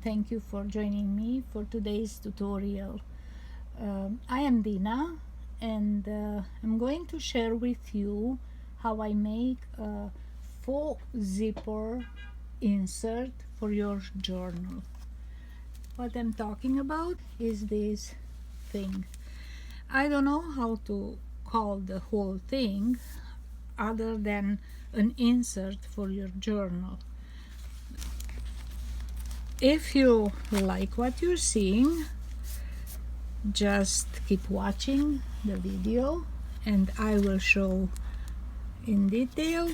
thank you for joining me for today's tutorial. I am Dina, and I'm going to share with you how I make a faux zipper insert for your journal. What I'm talking about is this thing. I don't know how to call the whole thing other than an insert for your journal. If you like what you're seeing, just keep watching the video and I will show in detail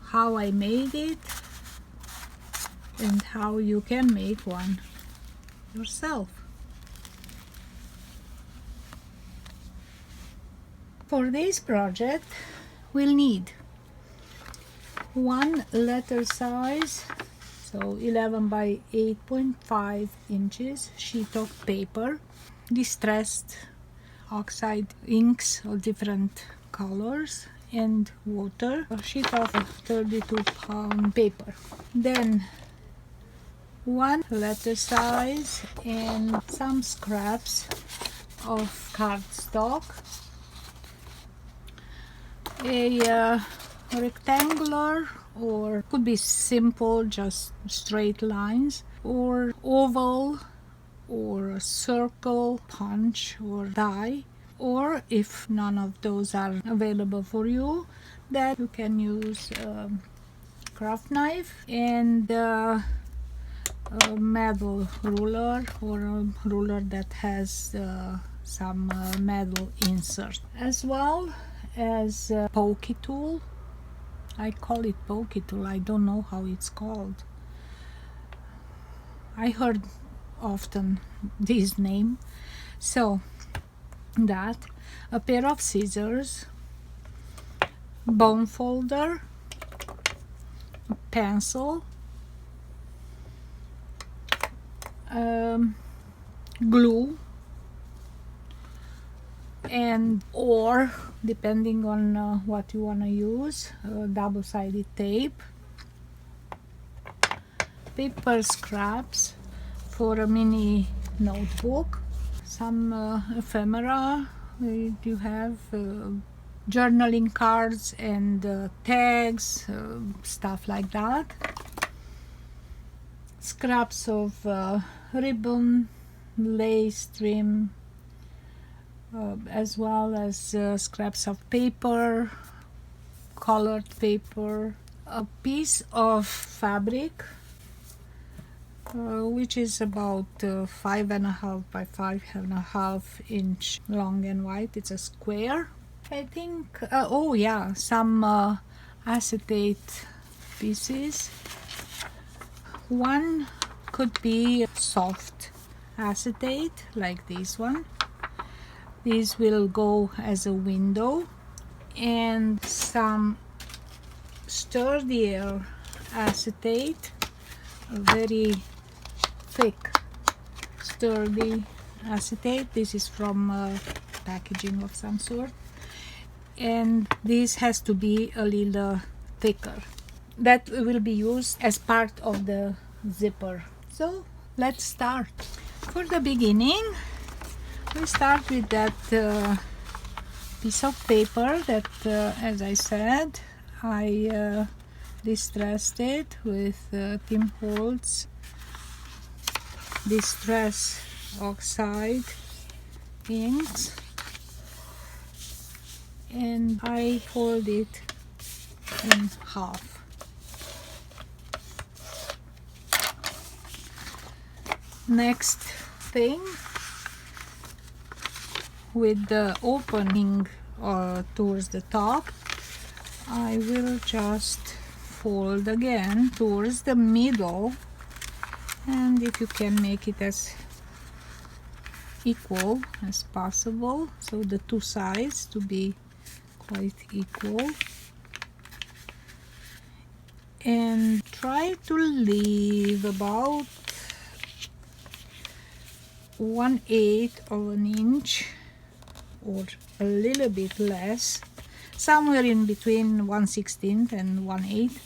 how I made it and how you can make one yourself. For this project we'll need one letter size, so 11 by 8.5 inches sheet of paper, distressed oxide inks of different colors, and water, a sheet of 32-pound paper. Then one letter size and some scraps of cardstock, a rectangular, or could be simple, just straight lines, or oval, or a circle, punch or die, or if none of those are available for you, that you can use a craft knife and a metal ruler, or a ruler that has some metal insert, as well as a pokey tool. I call it pokey tool, I don't know how it's called. I heard often this name. So that, a pair of scissors, bone folder, a pencil, glue, and or depending on what you want to use, double-sided tape, paper scraps for a mini notebook, some ephemera. You have journaling cards and tags, stuff like that, scraps of ribbon, lace, trim, as well as scraps of paper, colored paper, a piece of fabric which is about 5.5 by 5.5 inch long and wide. It's a square, I think. Oh yeah, some acetate pieces. One could be soft acetate like this one. This will go as a window, and some sturdier acetate, a very thick sturdy acetate. This is from packaging of some sort, and this has to be a little thicker. That will be used as part of the zipper. So let's start. For the beginning, we start with that piece of paper that, as I said, I distressed it with Tim Holtz Distress Oxide inks, and I fold it in half. Next thing, with the opening towards the top, I will just fold again towards the middle, and if you can make it as equal as possible, so the two sides to be quite equal, and try to leave about 1/8 of an inch or a little bit less, somewhere in between 1/16 and 1/8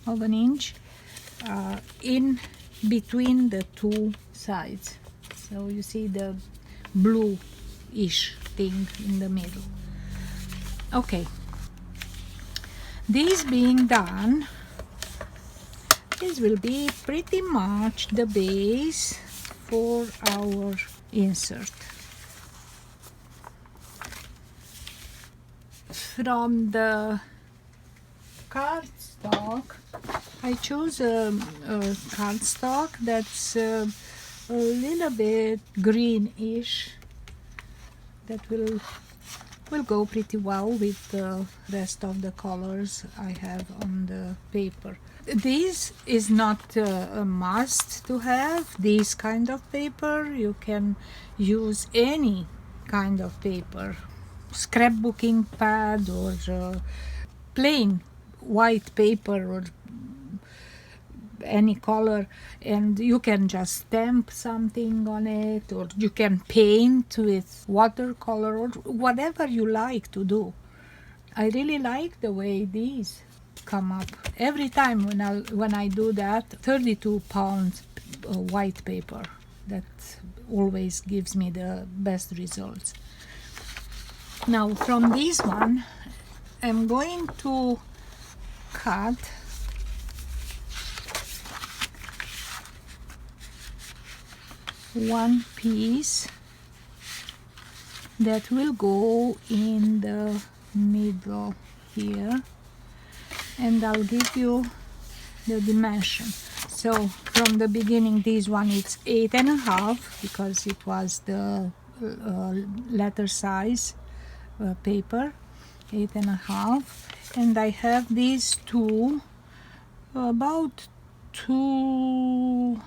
of an inch in between the two sides. So you see the blue-ish thing in the middle. Okay, this being done, this will be pretty much the base for our insert. From the cardstock, I chose a cardstock that's a little bit greenish. That will go pretty well with the rest of the colors I have on the paper. This is not a must to have this kind of paper. You can use any kind of paper, scrapbooking pad or plain white paper or any color, and you can just stamp something on it, or you can paint with watercolor or whatever you like to do. I really like the way these come up. Every time when I do that, 32 pounds white paper, that always gives me the best results. Now from this one, I'm going to cut one piece that will go in the middle here, and I'll give you the dimension. So from the beginning, this one it's 8.5 because it was the letter size paper, 8.5, and I have these two about 2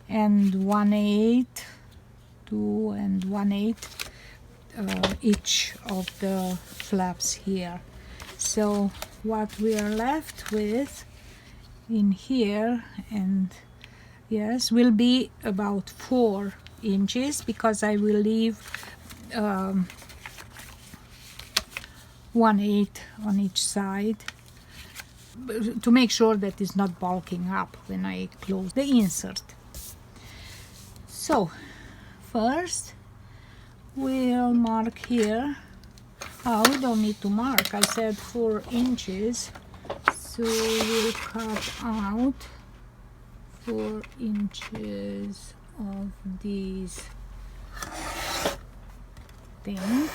and 1/8, 2 and 1/8 each of the flaps here. So what we are left with in here, and yes, will be about 4 inches because I will leave 1/8 on each side to make sure that it's not bulking up when I close the insert. So first we'll mark here. We don't need to mark. I said 4 inches, so we'll cut out 4 inches of these things,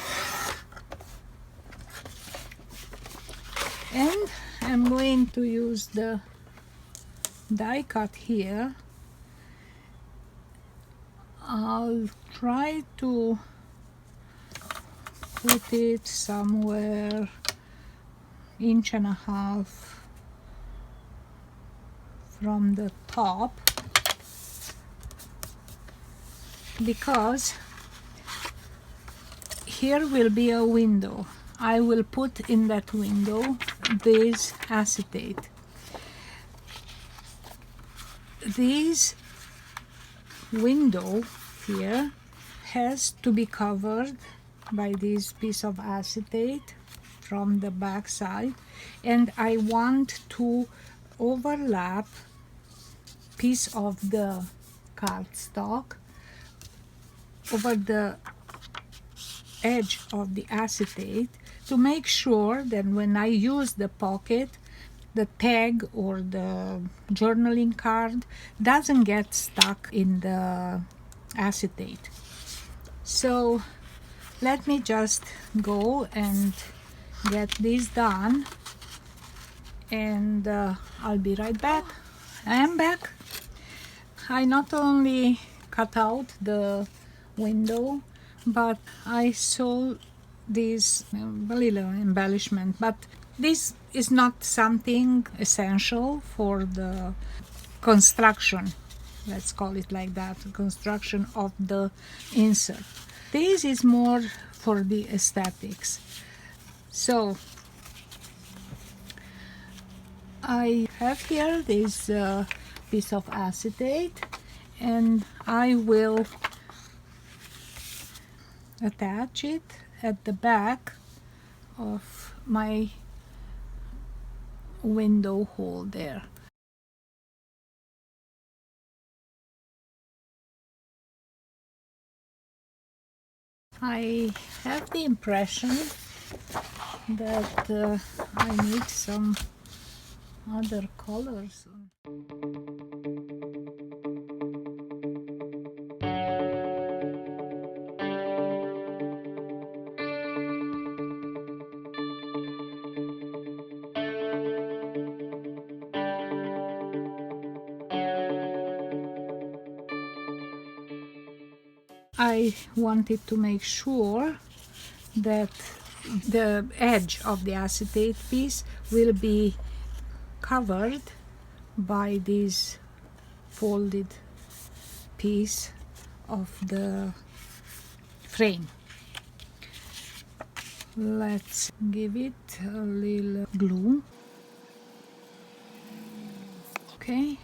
and I'm going to use the die cut here. I'll try to put it somewhere 1.5 inches from the top, because here will be a window. I will put in that window this acetate. This window here has to be covered by this piece of acetate from the back side, and I want to overlap piece of the cardstock over the edge of the acetate to make sure that when I use the pocket, the tag or the journaling card doesn't get stuck in the acetate. So let me just go and get this done, and I'll be right back. I am back. I not only cut out the window, but I saw this little embellishment, but this is not something essential for the construction, let's call it like that, construction of the insert. This is more for the aesthetics. So I have here this piece of acetate, and I will attach it at the back of my window hole there. I have the impression that I need some other colors. I wanted to make sure that the edge of the acetate piece will be covered by this folded piece of the frame. Let's give it a little glue. Okay.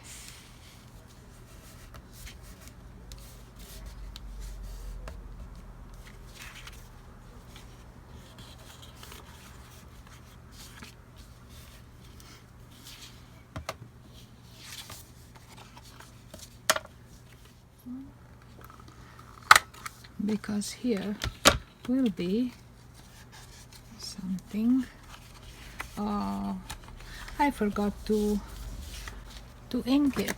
Because here will be something. I forgot to ink it.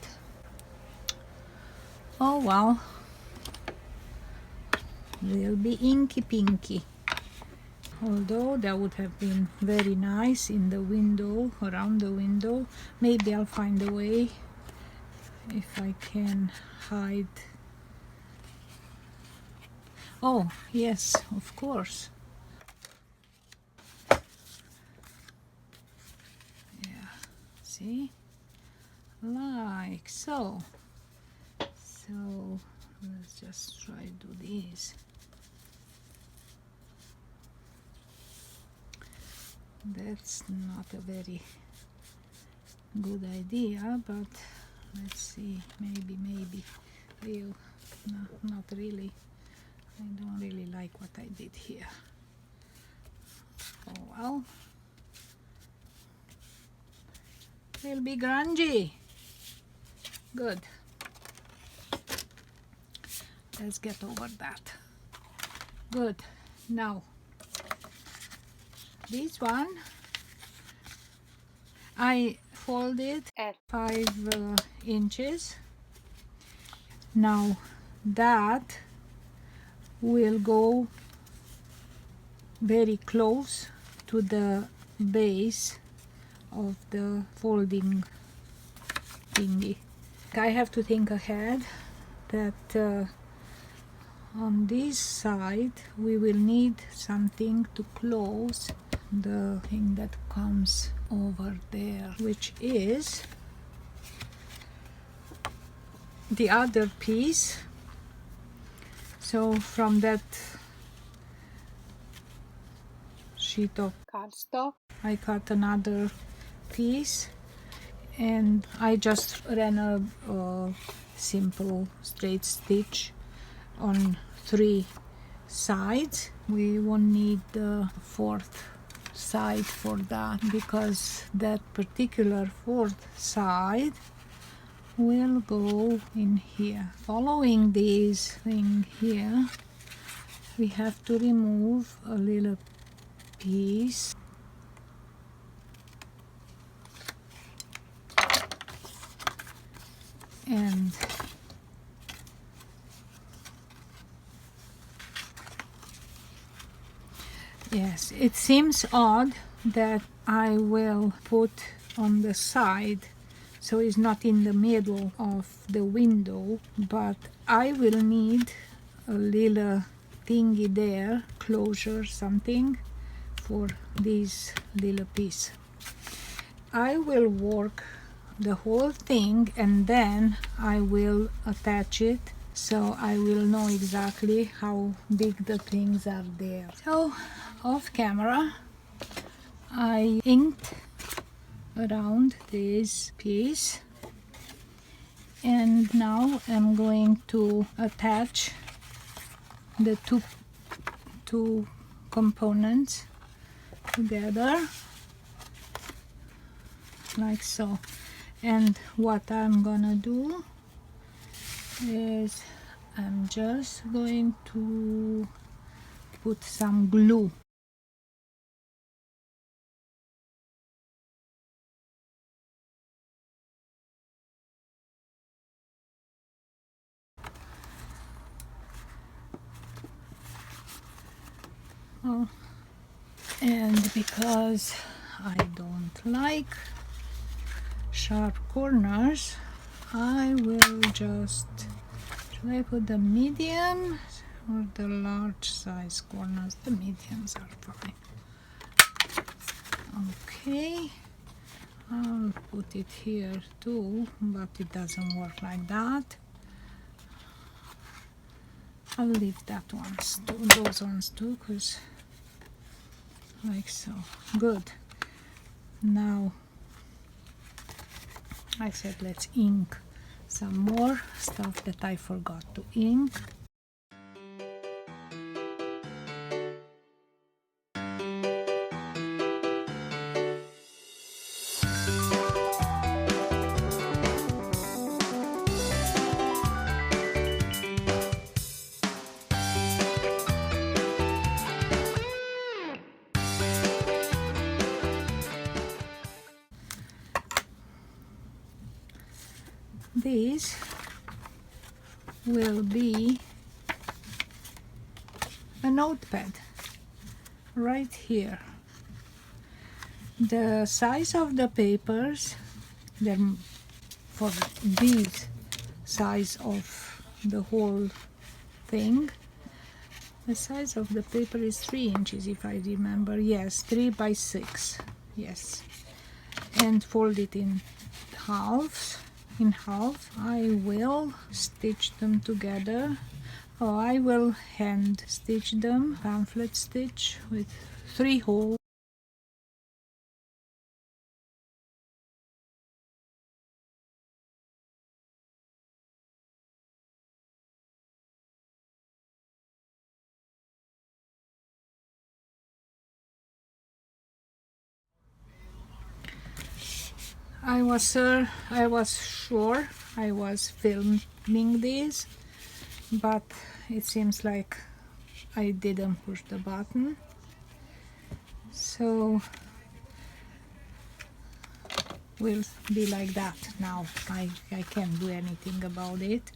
Oh well, will be inky pinky. Although that would have been very nice in the window, around the window. Maybe I'll find a way if I can hide. Oh yes, of course. Yeah, see, like so. So let's just try to do this. That's not a very good idea, but let's see, maybe no, not really. I don't really like what I did here. Oh well, it'll be grungy. Good. Let's get over that. Good. Now this one I folded at 5 inches. Now that will go very close to the base of the folding thingy. I have to think ahead that on this side we will need something to close the thing that comes over there, which is the other piece. So from that sheet of cardstock I cut another piece, and I just ran a simple straight stitch on 3 sides. We won't need the 4th side for that, because that particular 4th side will go in here. Following this thing here, we have to remove a little piece. And yes, it seems odd that I will put on the side, so it's not in the middle of the window, but I will need a little thingy there, closure something, for this little piece. I will work the whole thing and then I will attach it, so I will know exactly how big the things are there. So off camera I inked around this piece, and now I'm going to attach the two components together like so. And what I'm gonna do is I'm just going to put some glue. Oh, and because I don't like sharp corners, I will just, should I put the medium or the large size corners? The mediums are fine. Okay, I'll put it here too, but it doesn't work like that. I'll leave that ones too, those ones too, because like so. Good. Now I said let's ink some more stuff that I forgot to ink. This will be a notepad right here. The size of the papers, for this size of the whole thing, the size of the paper is 3 inches if I remember. Yes, 3 by 6. Yes, and fold it in halves. In half, I will stitch them together. Oh, I will hand stitch them, pamphlet stitch with 3 holes. I was sure I was filming this, but it seems like I didn't push the button, so will be like that now. I can't do anything about it.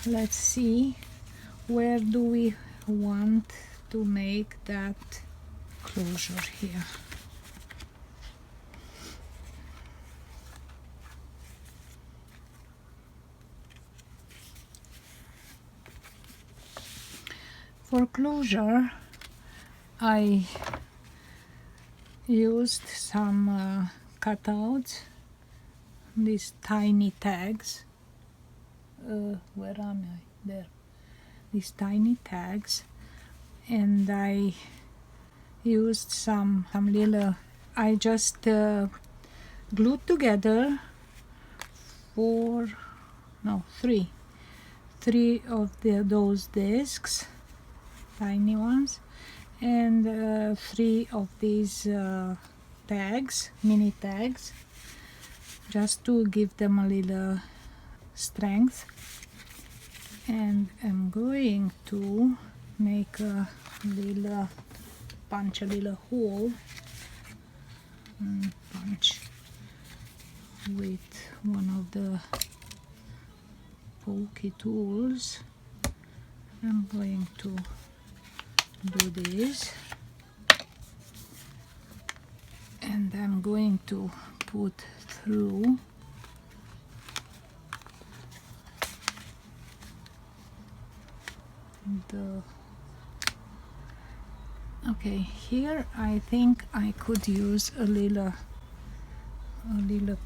Let's see, where do we want to make that closure here? For closure, I used some cutouts, these tiny tags. Where am I? There. These tiny tags, and I used some little. I just glued together three of those discs, tiny ones, and 3 of these tags, mini tags, just to give them a little strength. And I'm going to make a little, punch a little hole and punch with one of the pokey tools. I'm going to do this, and I'm going to put through the, okay, here I think I could use a little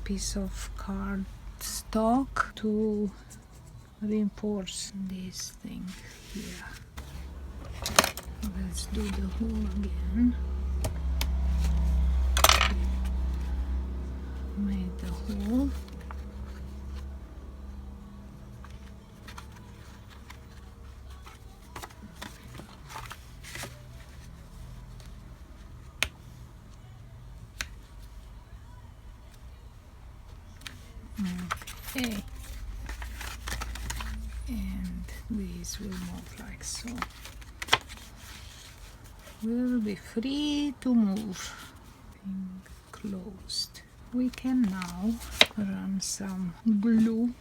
piece of cardstock to reinforce this thing here. Let's do the hole again. Made the hole. Okay, and these will move like so. will be free to move. Closed. We can now run some glue.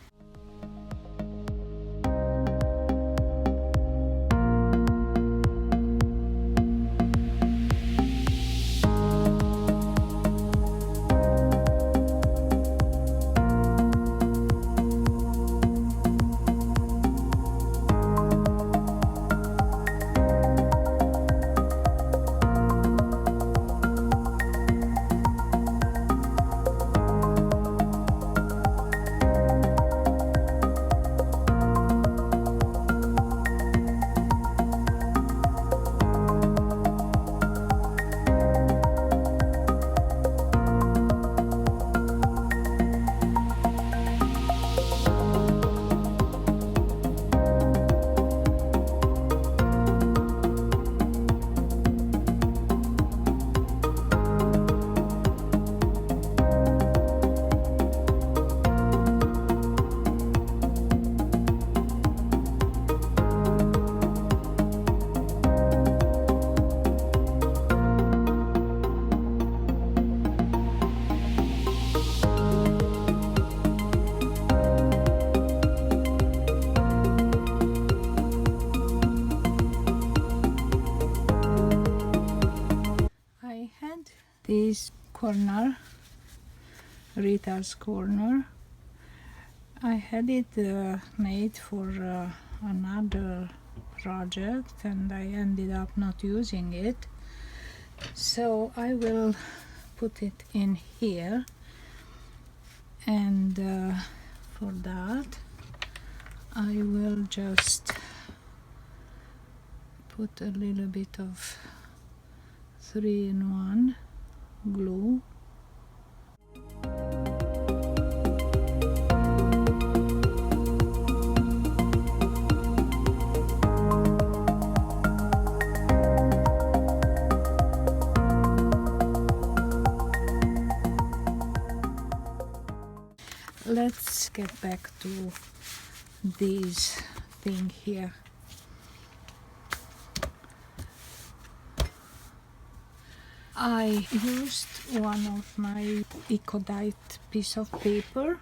This corner, Rita's corner, I had it made for another project and I ended up not using it, so I will put it in here, and for that I will just put a little bit of 3-in-1 glue. Let's get back to this thing here. I used one of my Ecodite piece of paper.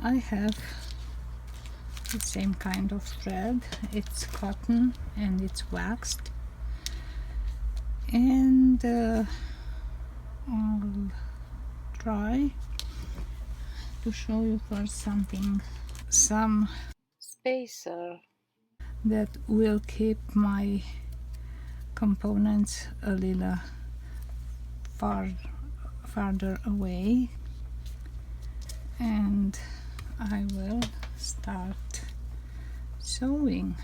I have the same kind of thread. It's cotton and it's waxed, and I'll try to show you first some spacer that will keep my components a little farther away, and I will start sewing.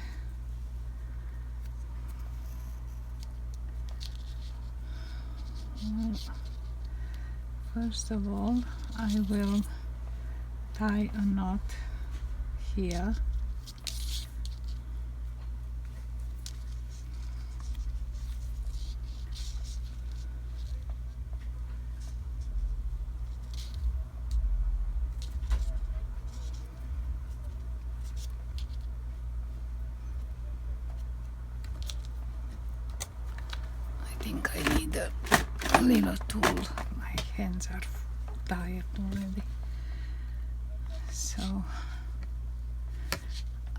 Well, first of all, I will tie a knot here. I think I need a little tool. My hands are tired already. So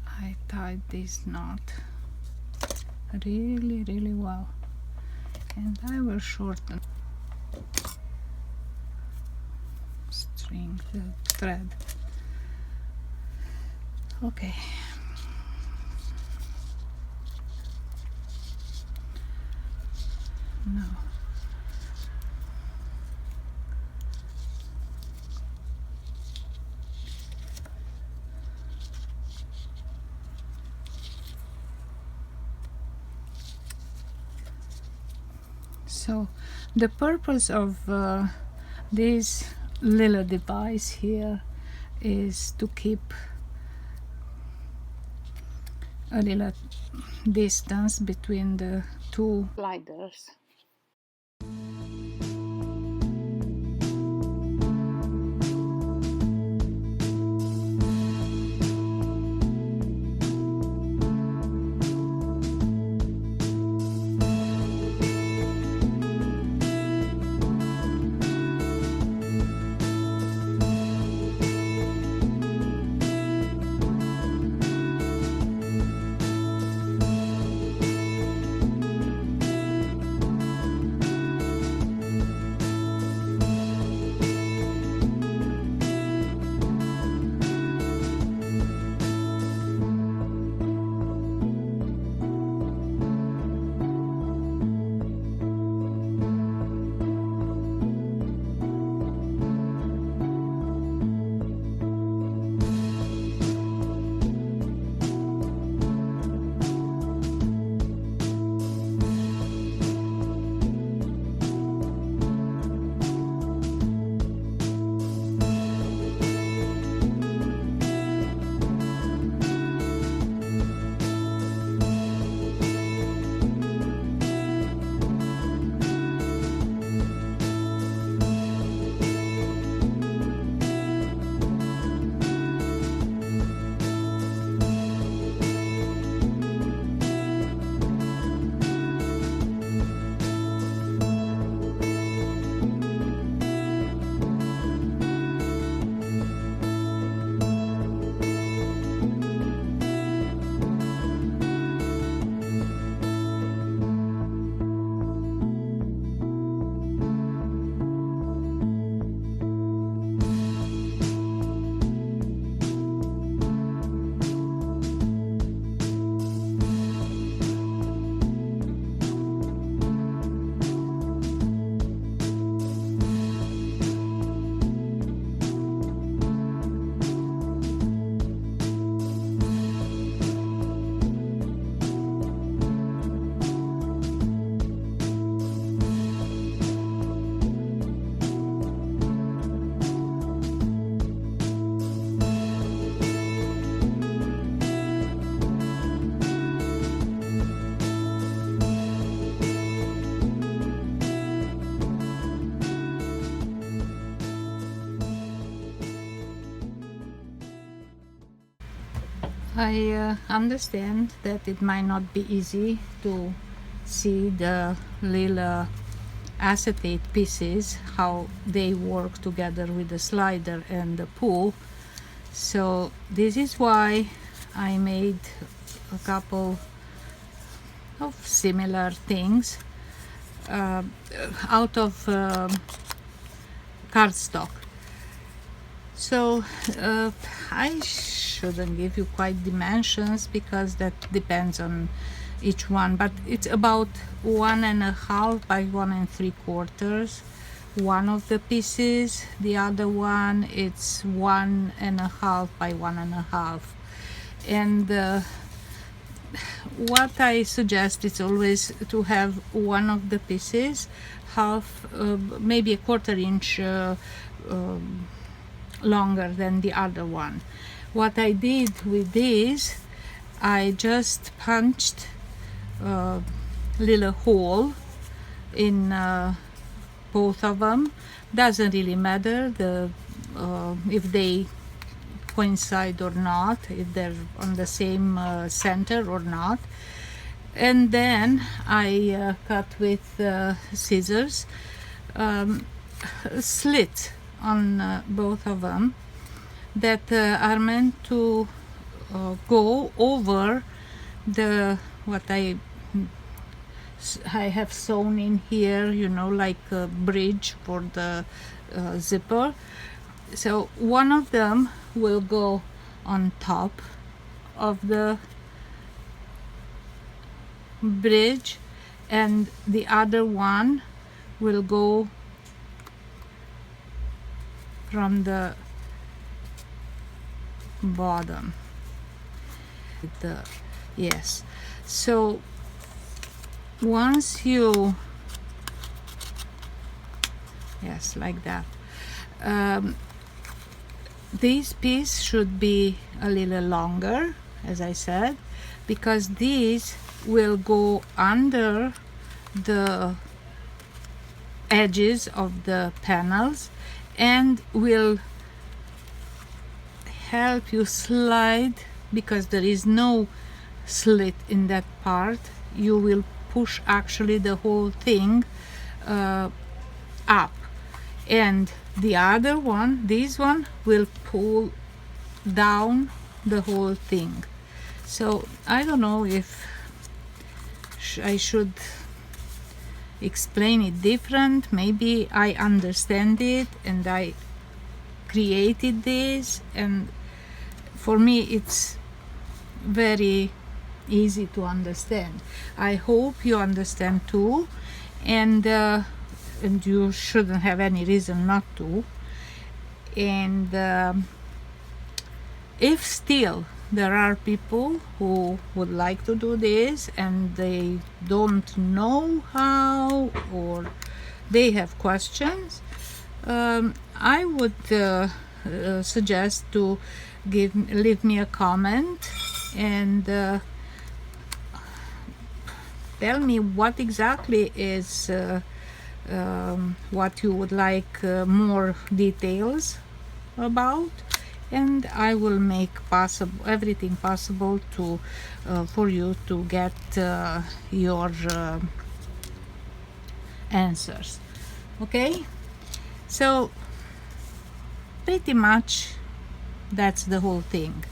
I tied this knot really well, and I will shorten the thread. Okay. Now so the purpose of this little device here is to keep a little distance between the two sliders. I understand that it might not be easy to see the little acetate pieces, how they work together with the slider and the pull. So this is why I made a couple of similar things out of cardstock. So I shouldn't give you quite dimensions because that depends on each one, but it's about 1.5 by 1 3/4 one of the pieces. The other one it's 1.5 by 1.5, and what I suggest is always to have one of the pieces half, maybe a 1/4 inch longer than the other one. What I did with this, I just punched a little hole in both of them. Doesn't really matter if they coincide or not, if they're on the same center or not. And then I cut with scissors slits on both of them that are meant to go over the what I have sewn in here, you know, like a bridge for the zipper. So one of them will go on top of the bridge and the other one will go from the bottom. Yes, so once you, yes, like that, this piece should be a little longer, as I said, because these will go under the edges of the panels and will help you slide, because there is no slit in that part. You will push actually the whole thing up, and the other one, this one, will pull down the whole thing. So I don't know if I should explain it different. Maybe I understand it and I created this, and for me it's very easy to understand. I hope you understand too, and you shouldn't have any reason not to. And if still there are people who would like to do this and they don't know how, or they have questions, I would suggest to leave me a comment and tell me what exactly is what you would like more details about, and I will make everything possible to for you to get your answers. Okay, so pretty much that's the whole thing.